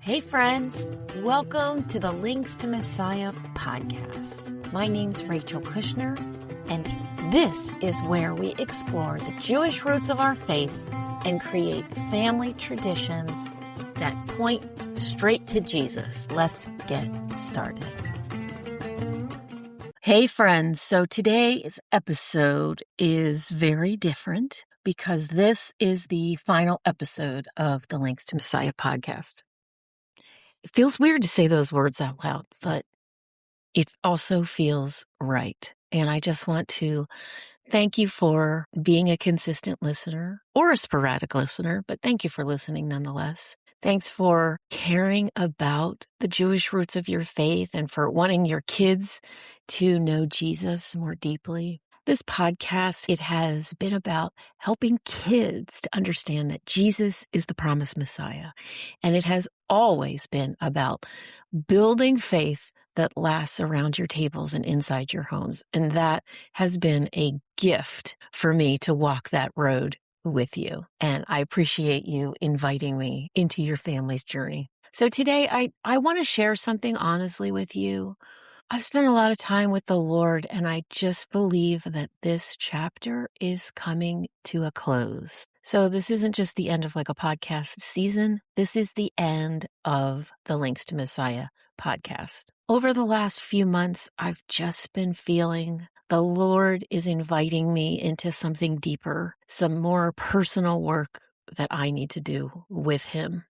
Hey friends, welcome to the Links to Messiah podcast. My name's Rachel Kushner, and this is where we explore the Jewish roots of our faith and create family traditions that point straight to Jesus. Let's get started. Hey friends, so today's episode is very different because this is the final episode of the Links to Messiah podcast. It feels weird to say those words out loud, but it also feels right. And I just want to thank you for being a consistent listener or a sporadic listener, but thank you for listening nonetheless. Thanks for caring about the Jewish roots of your faith and for wanting your kids to know Jesus more deeply. This podcast, it has been about helping kids to understand that Jesus is the promised Messiah. And it has always been about building faith that lasts around your tables and inside your homes. And that has been a gift for me to walk that road with you. And I appreciate you inviting me into your family's journey. So today I want to share something honestly with you. I've spent a lot of time with the Lord, and I just believe that this chapter is coming to a close. So this isn't just the end of like a podcast season. This is the end of the Links to Messiah podcast. Over the last few months, I've just been feeling the Lord is inviting me into something deeper, some more personal work that I need to do with Him.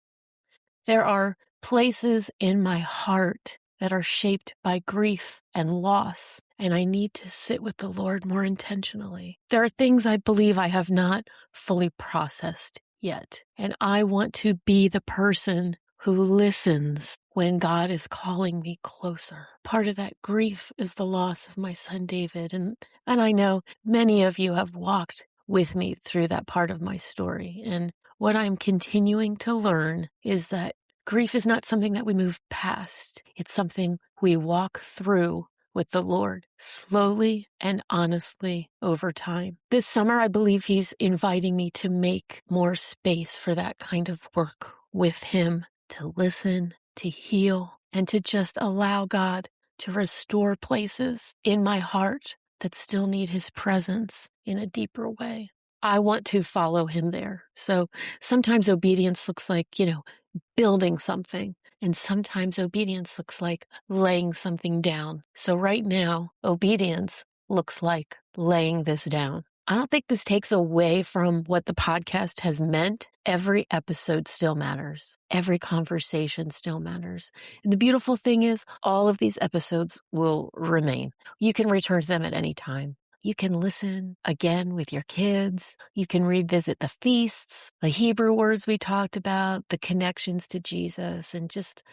There are places in my heart that are shaped by grief and loss, and I need to sit with the Lord more intentionally. There are things I believe I have not fully processed yet, and I want to be the person who listens when God is calling me closer. Part of that grief is the loss of my son David, and I know many of you have walked with me through that part of my story, and what I'm continuing to learn is that grief is not something that we move past. It's something we walk through with the Lord slowly and honestly over time. This summer, I believe He's inviting me to make more space for that kind of work with Him, to listen, to heal, and to just allow God to restore places in my heart that still need His presence in a deeper way. I want to follow Him there. So sometimes obedience looks like, building something. And sometimes obedience looks like laying something down. So right now, obedience looks like laying this down. I don't think this takes away from what the podcast has meant. Every episode still matters. Every conversation still matters. And the beautiful thing is, all of these episodes will remain. You can return to them at any time. You can listen again with your kids. You can revisit the feasts, the Hebrew words we talked about, the connections to Jesus, and just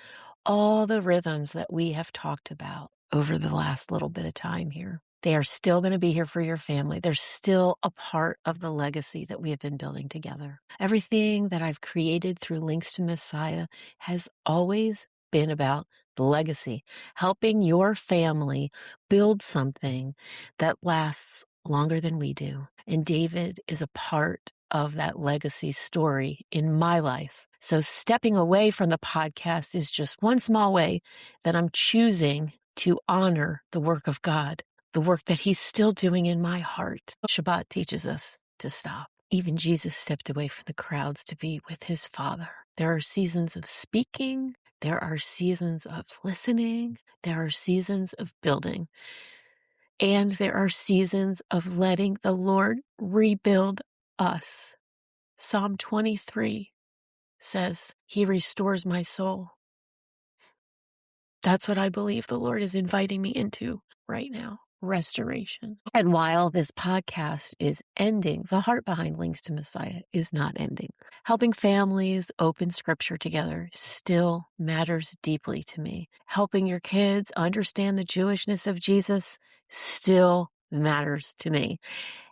all the rhythms that we have talked about over the last little bit of time here. They are still going to be here for your family. They're still a part of the legacy that we have been building together. Everything that I've created through Links to Messiah has always been about the legacy, helping your family build something that lasts longer than we do. And David is a part of that legacy story in my life. So stepping away from the podcast is just one small way that I'm choosing to honor the work of God, the work that He's still doing in my heart. Shabbat teaches us to stop. Even Jesus stepped away from the crowds to be with His Father. There are seasons of speaking. There are seasons of listening. There are seasons of building. And there are seasons of letting the Lord rebuild us. Psalm 23 says, He restores my soul. That's what I believe the Lord is inviting me into right now. Restoration. And while this podcast is ending, the heart behind Links to Messiah is not ending. Helping families open scripture together still matters deeply to me. Helping your kids understand the Jewishness of Jesus still matters to me.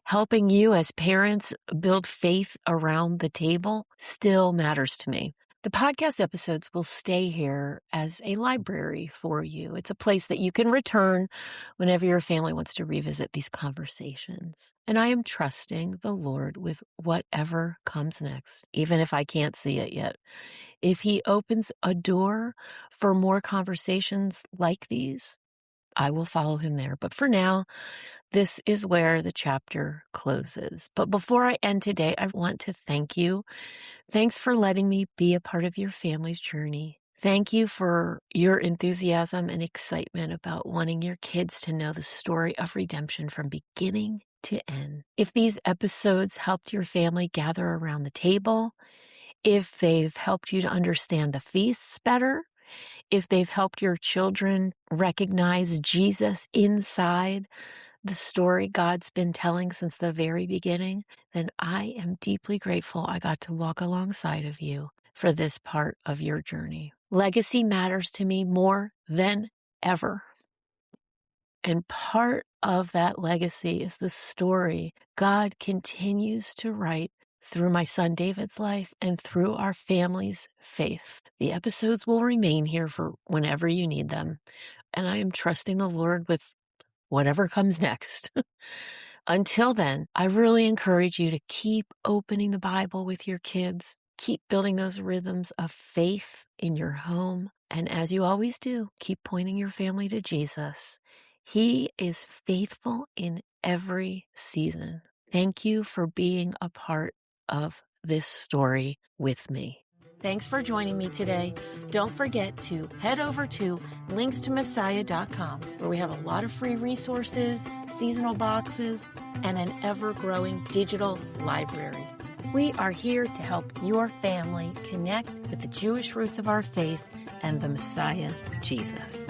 Helping you as parents build faith around the table still matters to me. The podcast episodes will stay here as a library for you. It's a place that you can return whenever your family wants to revisit these conversations. And I am trusting the Lord with whatever comes next, even if I can't see it yet. If He opens a door for more conversations like these, I will follow Him there. But for now, this is where the chapter closes. But before I end today, I want to thank you. Thanks for letting me be a part of your family's journey. Thank you for your enthusiasm and excitement about wanting your kids to know the story of redemption from beginning to end. If these episodes helped your family gather around the table, if they've helped you to understand the feasts better, if they've helped your children recognize Jesus inside the story God's been telling since the very beginning, then I am deeply grateful I got to walk alongside of you for this part of your journey. Legacy matters to me more than ever. And part of that legacy is the story God continues to write through my son David's life and through our family's faith. The episodes will remain here for whenever you need them. And I am trusting the Lord with whatever comes next. Until then, I really encourage you to keep opening the Bible with your kids. Keep building those rhythms of faith in your home. And as you always do, keep pointing your family to Jesus. He is faithful in every season. Thank you for being a part of this story with me. Thanks for joining me today. Don't forget to head over to linkstomessiah.com, where we have a lot of free resources, seasonal boxes, and an ever-growing digital library. We are here to help your family connect with the Jewish roots of our faith and the Messiah, Jesus.